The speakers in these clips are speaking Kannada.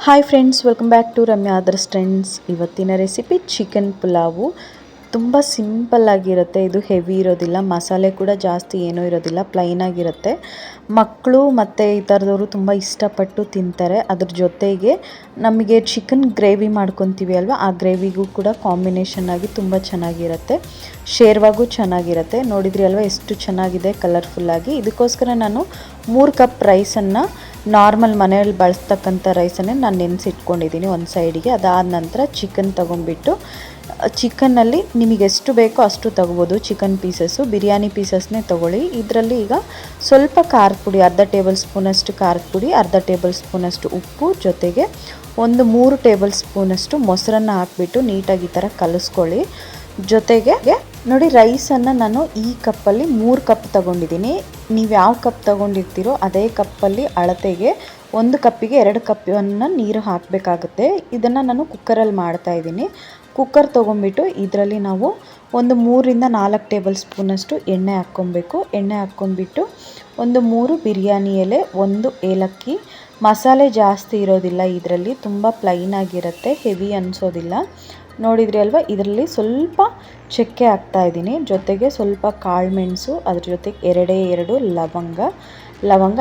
Hi friends, welcome back to Ramya others trends. ಇವತ್ತಿನ ರೆಸಿಪಿ ಚಿಕನ್ ಪುಲಾವು. ತುಂಬ ಸಿಂಪಲ್ ಆಗಿರುತ್ತೆ. ಇದು ಹೆವಿ ಇರೋದಿಲ್ಲ, ಮಸಾಲೆ ಕೂಡ ಜಾಸ್ತಿ ಏನೂ ಇರೋದಿಲ್ಲ, ಪ್ಲೈನ್ ಆಗಿರುತ್ತೆ. ಮಕ್ಕಳು ಮತ್ತು ಈ ಥರದವರು ತುಂಬ ಇಷ್ಟಪಟ್ಟು ತಿಂತಾರೆ. ಅದ್ರ ಜೊತೆಗೆ ನಮಗೆ ಚಿಕನ್ ಗ್ರೇವಿ ಮಾಡ್ಕೊತೀವಿ ಅಲ್ವಾ, ಆ ಗ್ರೇವಿಗೂ ಕೂಡ ಕಾಂಬಿನೇಷನ್ ಆಗಿ ತುಂಬ ಚೆನ್ನಾಗಿರುತ್ತೆ. ಶೇರ್ವಾಗೂ ಚೆನ್ನಾಗಿರುತ್ತೆ. ನೋಡಿದ್ರಿ ಅಲ್ವಾ ಎಷ್ಟು ಚೆನ್ನಾಗಿದೆ ಕಲರ್ಫುಲ್ಲಾಗಿ. ಇದಕ್ಕೋಸ್ಕರ ನಾನು 3 ಕಪ್ ರೈಸನ್ನು, ನಾರ್ಮಲ್ ಮನೆಯಲ್ಲಿ ಬಳಸ್ತಕ್ಕಂಥ ರೈಸನ್ನೇ ನಾನು ನೆನೆಸಿಟ್ಕೊಂಡಿದ್ದೀನಿ ಒಂದು ಸೈಡಿಗೆ. ಅದಾದ ನಂತರ ಚಿಕನ್ ತೊಗೊಂಡ್ಬಿಟ್ಟು, ಚಿಕನ್ನಲ್ಲಿ ನಿಮಗೆ ಎಷ್ಟು ಬೇಕೋ ಅಷ್ಟು ತೊಗೋಬೋದು. ಚಿಕನ್ ಪೀಸಸ್ಸು ಬಿರಿಯಾನಿ ಪೀಸಸ್ನೇ ತೊಗೊಳ್ಳಿ. ಇದರಲ್ಲಿ ಈಗ ಸ್ವಲ್ಪ ಖಾರದ ಪುಡಿ, ಅರ್ಧ ಟೇಬಲ್ ಸ್ಪೂನಷ್ಟು ಖಾರದ ಪುಡಿ, ಅರ್ಧ ಟೇಬಲ್ ಸ್ಪೂನಷ್ಟು ಉಪ್ಪು, ಜೊತೆಗೆ ಒಂದು 3 ಟೇಬಲ್ ಸ್ಪೂನಷ್ಟು ಮೊಸರನ್ನು ಹಾಕಿಬಿಟ್ಟು ನೀಟಾಗಿ ಈ ಥರ ಕಲಿಸ್ಕೊಳ್ಳಿ. ಜೊತೆಗೆ ನೋಡಿ, ರೈಸನ್ನು ನಾನು ಈ ಕಪ್ಪಲ್ಲಿ 3 ಕಪ್ ತೊಗೊಂಡಿದ್ದೀನಿ. ನೀವು ಯಾವ ಕಪ್ ತೊಗೊಂಡಿರ್ತೀರೋ ಅದೇ ಕಪ್ಪಲ್ಲಿ ಅಳತೆಗೆ 1 ಕಪ್ಪಿಗೆ 2 ಕಪ್ಪನ್ನು ನೀರು ಹಾಕಬೇಕಾಗುತ್ತೆ. ಇದನ್ನು ನಾನು ಕುಕ್ಕರಲ್ಲಿ ಮಾಡ್ತಾಯಿದ್ದೀನಿ. ಕುಕ್ಕರ್ ತೊಗೊಂಬಿಟ್ಟು ಇದರಲ್ಲಿ ನಾವು ಒಂದು 3ರಿಂದ 4 ಟೇಬಲ್ ಸ್ಪೂನಷ್ಟು ಎಣ್ಣೆ ಹಾಕ್ಕೊಬೇಕು. ಎಣ್ಣೆ ಹಾಕ್ಕೊಂಡ್ಬಿಟ್ಟು ಒಂದು 3 ಬಿರಿಯಾನಿ ಎಲೆ, 1 ಏಲಕ್ಕಿ. ಮಸಾಲೆ ಜಾಸ್ತಿ ಇರೋದಿಲ್ಲ ಇದರಲ್ಲಿ, ತುಂಬ ಪ್ಲೈನ್ ಆಗಿರುತ್ತೆ, ಹೆವಿ ಅನಿಸೋದಿಲ್ಲ. ನೋಡಿದ್ರಿ ಅಲ್ವಾ, ಇದರಲ್ಲಿ ಸ್ವಲ್ಪ ಚಕ್ಕೆ ಹಾಕ್ತಾಯಿದ್ದೀನಿ, ಜೊತೆಗೆ ಸ್ವಲ್ಪ ಕಾಳುಮೆಣಸು, ಅದ್ರ ಜೊತೆಗೆ 2 ಲವಂಗ.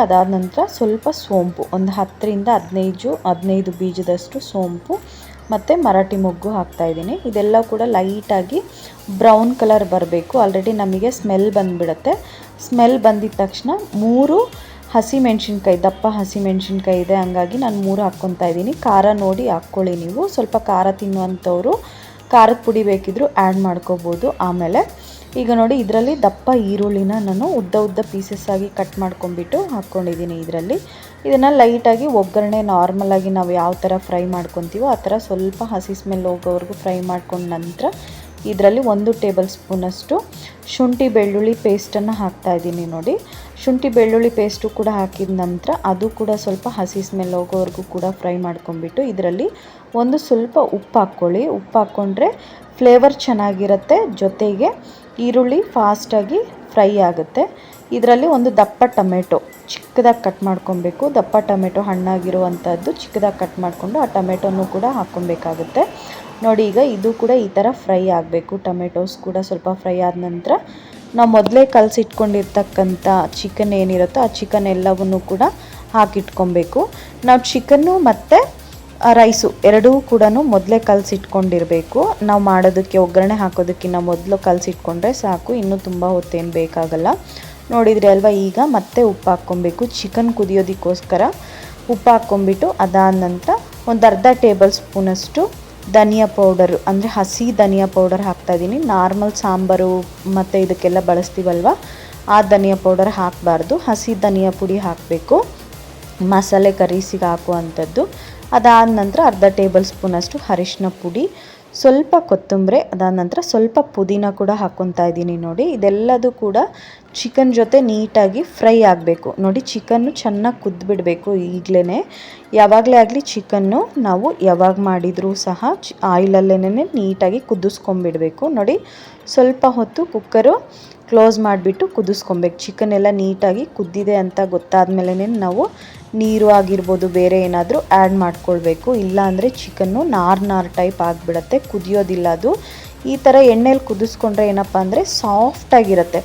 ಅದಾದ ನಂತರ ಸ್ವಲ್ಪ ಸೋಂಪು, ಒಂದು 10ರಿಂದ 15 ಬೀಜದಷ್ಟು ಸೋಂಪು, ಮತ್ತು ಮರಾಠಿ ಮೊಗ್ಗು ಹಾಕ್ತಾಯಿದ್ದೀನಿ. ಇದೆಲ್ಲ ಕೂಡ ಲೈಟಾಗಿ ಬ್ರೌನ್ ಕಲರ್ ಬರಬೇಕು. ಆಲ್ರೆಡಿ ನಮಗೆ ಸ್ಮೆಲ್ ಬಂದುಬಿಡುತ್ತೆ. ಸ್ಮೆಲ್ ಬಂದಿದ ತಕ್ಷಣ 3 ಹಸಿಮೆಣ್ಸಿನ್ಕಾಯಿ, ದಪ್ಪ ಹಸಿಮೆಣ್ಸಿನ್ಕಾಯಿ ಇದೆ, ಹಂಗಾಗಿ ನಾನು 3 ಹಾಕ್ಕೊತಾ ಇದ್ದೀನಿ. ಖಾರ ನೋಡಿ ಹಾಕ್ಕೊಳ್ಳಿ. ನೀವು ಸ್ವಲ್ಪ ಖಾರ ತಿನ್ನುವಂಥವ್ರು ಖಾರದ ಪುಡಿ ಬೇಕಿದ್ದರೂ ಆ್ಯಡ್ ಮಾಡ್ಕೋಬೋದು. ಆಮೇಲೆ ಈಗ ನೋಡಿ, ಇದರಲ್ಲಿ ದಪ್ಪ ಈರುಳ್ಳಿನ ನಾನು ಉದ್ದ ಪೀಸಸ್ ಆಗಿ ಕಟ್ ಮಾಡ್ಕೊಂಡ್ಬಿಟ್ಟು ಹಾಕ್ಕೊಂಡಿದ್ದೀನಿ ಇದರಲ್ಲಿ. ಇದನ್ನು ಲೈಟಾಗಿ ಒಗ್ಗರಣೆ, ನಾರ್ಮಲಾಗಿ ನಾವು ಯಾವ ಥರ ಫ್ರೈ ಮಾಡ್ಕೊತೀವೋ ಆ ಥರ ಸ್ವಲ್ಪ ಹಸಿ ಸ್ಮೆಲ್ ಹೋಗೋವರೆಗೂ ಫ್ರೈ ಮಾಡ್ಕೊಂಡ ನಂತರ ಇದರಲ್ಲಿ 1 ಟೇಬಲ್ ಸ್ಪೂನಷ್ಟು ಶುಂಠಿ ಬೆಳ್ಳುಳ್ಳಿ ಪೇಸ್ಟನ್ನು ಹಾಕ್ತಾಯಿದ್ದೀನಿ. ನೋಡಿ, ಶುಂಠಿ ಬೆಳ್ಳುಳ್ಳಿ ಪೇಸ್ಟು ಕೂಡ ಹಾಕಿದ ನಂತರ ಅದು ಕೂಡ ಸ್ವಲ್ಪ ಹಸಿ ಸ್ಮೆಲ್ ಹೋಗೋವರೆಗೂ ಕೂಡ ಫ್ರೈ ಮಾಡ್ಕೊಂಡ್ಬಿಟ್ಟು ಇದರಲ್ಲಿ ಒಂದು ಸ್ವಲ್ಪ ಉಪ್ಪು ಹಾಕ್ಕೊಳ್ಳಿ. ಉಪ್ಪು ಹಾಕ್ಕೊಂಡ್ರೆ ಫ್ಲೇವರ್ ಚೆನ್ನಾಗಿರುತ್ತೆ, ಜೊತೆಗೆ ಈರುಳ್ಳಿ ಫಾಸ್ಟಾಗಿ ಫ್ರೈ ಆಗುತ್ತೆ. ಇದರಲ್ಲಿ ಒಂದು ದಪ್ಪ ಟೊಮೆಟೊ ಚಿಕ್ಕದಾಗಿ ಕಟ್ ಮಾಡ್ಕೊಬೇಕು. ದಪ್ಪ ಟೊಮೆಟೊ ಹಣ್ಣಾಗಿರುವಂಥದ್ದು ಚಿಕ್ಕದಾಗಿ ಕಟ್ ಮಾಡಿಕೊಂಡು ಆ ಟೊಮೆಟೊನೂ ಕೂಡ ಹಾಕ್ಕೊಬೇಕಾಗುತ್ತೆ. ನೋಡಿ, ಈಗ ಇದು ಕೂಡ ಈ ಥರ ಫ್ರೈ ಆಗಬೇಕು. ಟೊಮೆಟೊಸ್ ಕೂಡ ಸ್ವಲ್ಪ ಫ್ರೈ ಆದ ನಂತರ ನಾವು ಮೊದಲೇ ಕಲಸಿಟ್ಕೊಂಡಿರ್ತಕ್ಕಂಥ ಚಿಕನ್ ಏನಿರುತ್ತೋ ಆ ಚಿಕನ್ ಎಲ್ಲವನ್ನೂ ಕೂಡ ಹಾಕಿಟ್ಕೊಬೇಕು. ನಾವು ಚಿಕನ್ನು ಮತ್ತು ರೈಸು ಎರಡೂ ಕೂಡ ಮೊದಲೇ ಕಲಸಿಟ್ಕೊಂಡಿರಬೇಕು. ನಾವು ಮಾಡೋದಕ್ಕೆ, ಒಗ್ಗರಣೆ ಹಾಕೋದಕ್ಕಿಂತ ಮೊದಲು ಕಲಸಿಟ್ಕೊಂಡ್ರೆ ಸಾಕು, ಇನ್ನೂ ತುಂಬ ಹೊತ್ತೇನು ಬೇಕಾಗಲ್ಲ. ನೋಡಿದ್ರಿ ಅಲ್ವಾ, ಈಗ ಮತ್ತೆ ಉಪ್ಪು ಹಾಕ್ಕೊಬೇಕು. ಚಿಕನ್ ಕುದಿಯೋದಕ್ಕೋಸ್ಕರ ಉಪ್ಪು ಹಾಕ್ಕೊಂಬಿಟ್ಟು ಅದಾದ ನಂತರ ಒಂದು ಅರ್ಧ ಟೇಬಲ್ ಸ್ಪೂನಷ್ಟು ಧನಿಯಾ ಪೌಡರು, ಅಂದರೆ ಹಸಿ ಧನಿಯಾ ಪೌಡರ್ ಹಾಕ್ತಾಯಿದ್ದೀನಿ. ನಾರ್ಮಲ್ ಸಾಂಬಾರು ಮತ್ತು ಇದಕ್ಕೆಲ್ಲ ಬಳಸ್ತೀವಲ್ವ, ಆ ಧನಿಯಾ ಪೌಡರ್ ಹಾಕಬಾರ್ದು, ಹಸಿ ಧನಿಯಾ ಪುಡಿ ಹಾಕಬೇಕು, ಮಸಾಲೆ ಕರೀಸಿಗೆ ಹಾಕುವಂಥದ್ದು. ಅದಾದ ನಂತರ ಅರ್ಧ ಟೇಬಲ್ ಸ್ಪೂನಷ್ಟು ಅರಿಶಿನ ಪುಡಿ, ಸ್ವಲ್ಪ ಕೊತ್ತಂಬರಿ, ಅದಾದ ನಂತರ ಸ್ವಲ್ಪ ಪುದೀನ ಕೂಡ ಹಾಕ್ಕೊತಾ ಇದ್ದೀನಿ. ನೋಡಿ, ಇದೆಲ್ಲದೂ ಕೂಡ ಚಿಕನ್ ಜೊತೆ ನೀಟಾಗಿ ಫ್ರೈ ಆಗಬೇಕು. ನೋಡಿ, ಚಿಕನ್ನು ಚೆನ್ನಾಗಿ ಕುದ್ಬಿಡಬೇಕು. ಈಗಲೇ ಯಾವಾಗಲೇ ಆಗಲಿ ಚಿಕನ್ನು ನಾವು ಯಾವಾಗ ಮಾಡಿದರೂ ಸಹ ಆಯಿಲಲ್ಲೇ ನೀಟಾಗಿ ಕುದಿಸ್ಕೊಂಬಿಡಬೇಕು. ನೋಡಿ, ಸ್ವಲ್ಪ ಹೊತ್ತು ಕುಕ್ಕರು ಕ್ಲೋಸ್ ಮಾಡಿಬಿಟ್ಟು ಕುದಿಸ್ಕೊಬೇಕು. ಚಿಕನ್ ಎಲ್ಲ ನೀಟಾಗಿ ಕುದ್ದಿದೆ ಅಂತ ಗೊತ್ತಾದ ಮೇಲೇ ನಾವು ನೀರು ಆಗಿರ್ಬೋದು, ಬೇರೆ ಏನಾದರೂ ಆ್ಯಡ್ ಮಾಡ್ಕೊಳ್ಬೇಕು. ಇಲ್ಲ ಅಂದರೆ ಚಿಕನ್ನು ನಾರ್ ಟೈಪ್ ಆಗಿಬಿಡುತ್ತೆ, ಕುದಿಯೋದಿಲ್ಲ ಅದು. ಈ ಥರ ಎಣ್ಣೆಲಿ ಕುದಿಸ್ಕೊಂಡ್ರೆ ಏನಪ್ಪ ಅಂದರೆ ಸಾಫ್ಟಾಗಿರುತ್ತೆ.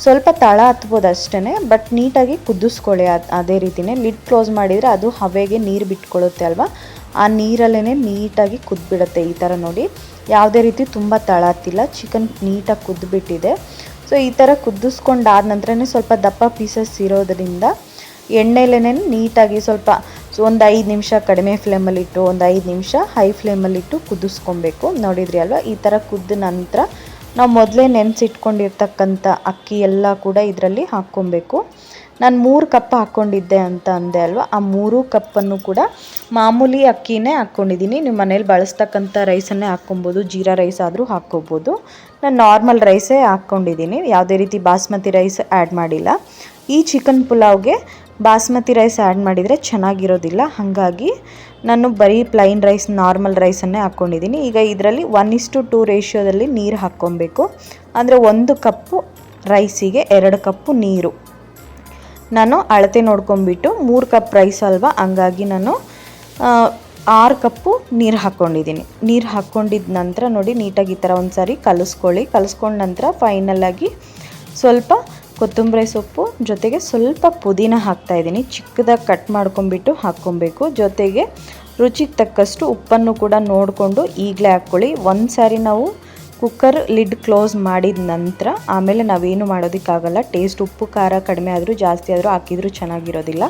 ಸ್ವಲ್ಪ ತಳ ಹತ್ಬೋದು ಅಷ್ಟೇ, ಬಟ್ ನೀಟಾಗಿ ಕುದಿಸ್ಕೊಳ್ಳಿ. ಅದೇ ರೀತಿಯೇ ಲಿಡ್ ಕ್ಲೋಸ್ ಮಾಡಿದರೆ ಅದು ಹವೆಗೆ ನೀರು ಬಿಟ್ಕೊಳ್ಳುತ್ತೆ ಅಲ್ವಾ, ಆ ನೀರಲ್ಲೇ ನೀಟಾಗಿ ಕುದ್ಬಿಡುತ್ತೆ. ಈ ಥರ ನೋಡಿ, ಯಾವುದೇ ರೀತಿ ತುಂಬ ತಳ ಹತ್ತಿಲ್ಲ, ಚಿಕನ್ ನೀಟಾಗಿ ಕುದ್ಬಿಟ್ಟಿದೆ. ಸೊ ಈ ಥರ ಕುದಿಸ್ಕೊಂಡಾದ ನಂತರನೇ ಸ್ವಲ್ಪ ದಪ್ಪ ಪೀಸಸ್ ಇರೋದರಿಂದ ಎಣ್ಣೆಲೇ ನೀಟಾಗಿ ಸ್ವಲ್ಪ ಒಂದು 5 ನಿಮಿಷ ಕಡಿಮೆ ಫ್ಲೇಮಲ್ಲಿಟ್ಟು, ಒಂದು 5 ನಿಮಿಷ ಹೈ ಫ್ಲೇಮಲ್ಲಿಟ್ಟು ಕುದಿಸ್ಕೊಬೇಕು. ನೋಡಿದ್ರಿ ಅಲ್ವಾ, ಈ ಥರ ಕುದ್ದ ನಂತರ ನಾವು ಮೊದಲೇ ನೆನೆಸಿಟ್ಕೊಂಡಿರ್ತಕ್ಕಂಥ ಅಕ್ಕಿ ಎಲ್ಲ ಕೂಡ ಇದರಲ್ಲಿ ಹಾಕ್ಕೊಬೇಕು. ನಾನು 3 ಕಪ್ ಹಾಕ್ಕೊಂಡಿದ್ದೆ ಅಂತ ಅಂದೆ ಅಲ್ವಾ, ಆ 3 ಕಪ್ಪನ್ನು ಕೂಡ ಮಾಮೂಲಿ ಅಕ್ಕಿನೇ ಹಾಕ್ಕೊಂಡಿದ್ದೀನಿ. ನೀವು ಮನೇಲಿ ಬಳಸ್ತಕ್ಕಂಥ ರೈಸನ್ನೇ ಹಾಕ್ಕೊಬೋದು, ಜೀರಾ ರೈಸ್ ಆದರೂ ಹಾಕ್ಕೊಬೋದು. ನಾನು ನಾರ್ಮಲ್ ರೈಸೇ ಹಾಕ್ಕೊಂಡಿದ್ದೀನಿ, ಯಾವುದೇ ರೀತಿ ಬಾಸ್ಮತಿ ರೈಸ್ ಆ್ಯಡ್ ಮಾಡಿಲ್ಲ. ಈ ಚಿಕನ್ ಪುಲಾವ್ಗೆ ಬಾಸ್ಮತಿ ರೈಸ್ ಆ್ಯಡ್ ಮಾಡಿದರೆ ಚೆನ್ನಾಗಿರೋದಿಲ್ಲ, ಹಾಗಾಗಿ ನಾನು ಬರೀ ಪ್ಲೈನ್ ರೈಸ್, ನಾರ್ಮಲ್ ರೈಸನ್ನೇ ಹಾಕ್ಕೊಂಡಿದ್ದೀನಿ. ಈಗ ಇದರಲ್ಲಿ 1:2 ರೇಷಿಯೋದಲ್ಲಿ ನೀರು ಹಾಕ್ಕೊಬೇಕು. ಅಂದರೆ 1 ಕಪ್ಪು ರೈಸಿಗೆ 2 ಕಪ್ಪು ನೀರು. ನಾನು ಅಳತೆ ನೋಡ್ಕೊಂಬಿಟ್ಟು 3 ಕಪ್ ರೈಸ್ ಅಲ್ವಾ, ಹಂಗಾಗಿ ನಾನು 6 ಕಪ್ಪು ನೀರು ಹಾಕ್ಕೊಂಡಿದ್ದೀನಿ. ನೀರು ಹಾಕ್ಕೊಂಡಿದ್ದ ನಂತರ ನೋಡಿ ನೀಟಾಗಿ ಈ ಥರ ಒಂದು ಸಾರಿ ಕಲಿಸ್ಕೊಳ್ಳಿ. ಕಲಿಸ್ಕೊಂಡ ನಂತರ ಫೈನಲಾಗಿ ಸ್ವಲ್ಪ ಕೊತ್ತಂಬರಿ ಸೊಪ್ಪು ಜೊತೆಗೆ ಸ್ವಲ್ಪ ಪುದೀನ ಹಾಕ್ತಾಯಿದ್ದೀನಿ. ಚಿಕ್ಕದಾಗಿ ಕಟ್ ಮಾಡ್ಕೊಂಬಿಟ್ಟು ಹಾಕ್ಕೊಬೇಕು. ಜೊತೆಗೆ ರುಚಿಗೆ ತಕ್ಕಷ್ಟು ಉಪ್ಪನ್ನು ಕೂಡ ನೋಡಿಕೊಂಡು ಈಗಲೇ ಹಾಕ್ಕೊಳ್ಳಿ. ಒಂದು ಸಾರಿ ನಾವು ಕುಕ್ಕರ್ ಲಿಡ್ ಕ್ಲೋಸ್ ಮಾಡಿದ ನಂತರ ಆಮೇಲೆ ನಾವೇನು ಮಾಡೋದಕ್ಕಾಗಲ್ಲ. ಟೇಸ್ಟ್ ಉಪ್ಪು ಖಾರ ಕಡಿಮೆ ಆದರೂ ಜಾಸ್ತಿ ಆದರೂ ಹಾಕಿದರೂ ಚೆನ್ನಾಗಿರೋದಿಲ್ಲ.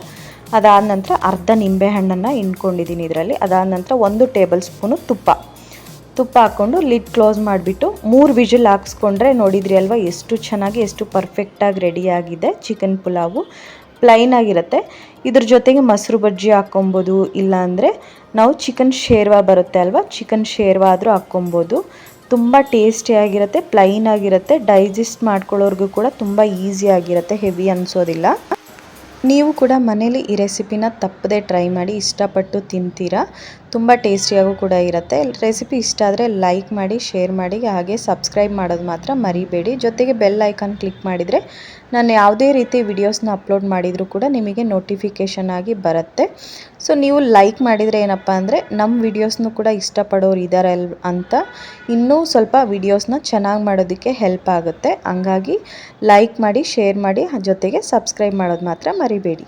ಅದಾದ ನಂತರ ಅರ್ಧ ನಿಂಬೆಹಣ್ಣನ್ನು ಹಿಂಡ್ಕೊಂಡಿದ್ದೀನಿ ಇದರಲ್ಲಿ. ಅದಾದ ನಂತರ 1 ಟೇಬಲ್ ಸ್ಪೂನು ತುಪ್ಪ ಹಾಕ್ಕೊಂಡು ಲಿಡ್ ಕ್ಲೋಸ್ ಮಾಡಿಬಿಟ್ಟು 3 ವಿಜಿಲ್ ಹಾಕ್ಸ್ಕೊಂಡ್ರೆ ನೋಡಿದ್ರಿ ಅಲ್ವಾ ಎಷ್ಟು ಚೆನ್ನಾಗಿ ಎಷ್ಟು ಪರ್ಫೆಕ್ಟಾಗಿ ರೆಡಿಯಾಗಿದೆ ಚಿಕನ್ ಪುಲಾವು. ಪ್ಲೈನ್ ಆಗಿರುತ್ತೆ. ಇದ್ರ ಜೊತೆಗೆ ಮೊಸರು ಬಜ್ಜಿ ಹಾಕ್ಕೊಬೋದು, ಇಲ್ಲಾಂದರೆ ನಾವು ಚಿಕನ್ ಶೇರ್ವಾ ಬರುತ್ತೆ ಅಲ್ವಾ, ಚಿಕನ್ ಶೇರ್ವಾ ಆದರೂ ಹಾಕ್ಕೊಬೋದು. ತುಂಬ ಟೇಸ್ಟಿಯಾಗಿರುತ್ತೆ, ಪ್ಲೈನ್ ಆಗಿರುತ್ತೆ, ಡೈಜೆಸ್ಟ್ ಮಾಡ್ಕೊಳ್ಳೋರ್ಗೂ ಕೂಡ ತುಂಬ ಈಸಿಯಾಗಿರುತ್ತೆ, ಹೆವಿ ಅನಿಸೋದಿಲ್ಲ. ನೀವು ಕೂಡ ಮನೇಲಿ ಈ ರೆಸಿಪಿನ ತಪ್ಪದೆ ಟ್ರೈ ಮಾಡಿ, ಇಷ್ಟಪಟ್ಟು ತಿಂತೀರಾ. ತುಂಬ ಟೇಸ್ಟಿಯಾಗೂ ಕೂಡ ಇರುತ್ತೆ. ರೆಸಿಪಿ ಇಷ್ಟ ಆದರೆ ಲೈಕ್ ಮಾಡಿ, ಶೇರ್ ಮಾಡಿ, ಹಾಗೆ ಸಬ್ಸ್ಕ್ರೈಬ್ ಮಾಡೋದು ಮಾತ್ರ ಮರಿಬೇಡಿ. ಜೊತೆಗೆ ಬೆಲ್ ಐಕಾನ್ ಕ್ಲಿಕ್ ಮಾಡಿದರೆ ನಾನು ಯಾವುದೇ ರೀತಿ ವಿಡಿಯೋಸ್ನ ಅಪ್ಲೋಡ್ ಮಾಡಿದರೂ ಕೂಡ ನಿಮಗೆ ನೋಟಿಫಿಕೇಷನ್ ಆಗಿ ಬರುತ್ತೆ. ಸೊ ನೀವು ಲೈಕ್ ಮಾಡಿದರೆ ಏನಪ್ಪ ಅಂದರೆ ನಮ್ಮ ವಿಡಿಯೋಸ್ನೂ ಕೂಡ ಇಷ್ಟಪಡೋರು ಇದ್ದಾರೆ ಅಂತ ಇನ್ನೂ ಸ್ವಲ್ಪ ವಿಡಿಯೋಸ್ನ ಚೆನ್ನಾಗಿ ಮಾಡೋದಕ್ಕೆ ಹೆಲ್ಪ್ ಆಗುತ್ತೆ. ಹಂಗಾಗಿ ಲೈಕ್ ಮಾಡಿ, ಶೇರ್ ಮಾಡಿ, ಜೊತೆಗೆ ಸಬ್ಸ್ಕ್ರೈಬ್ ಮಾಡೋದು ಮಾತ್ರ ಮರಿಬೇಡಿ.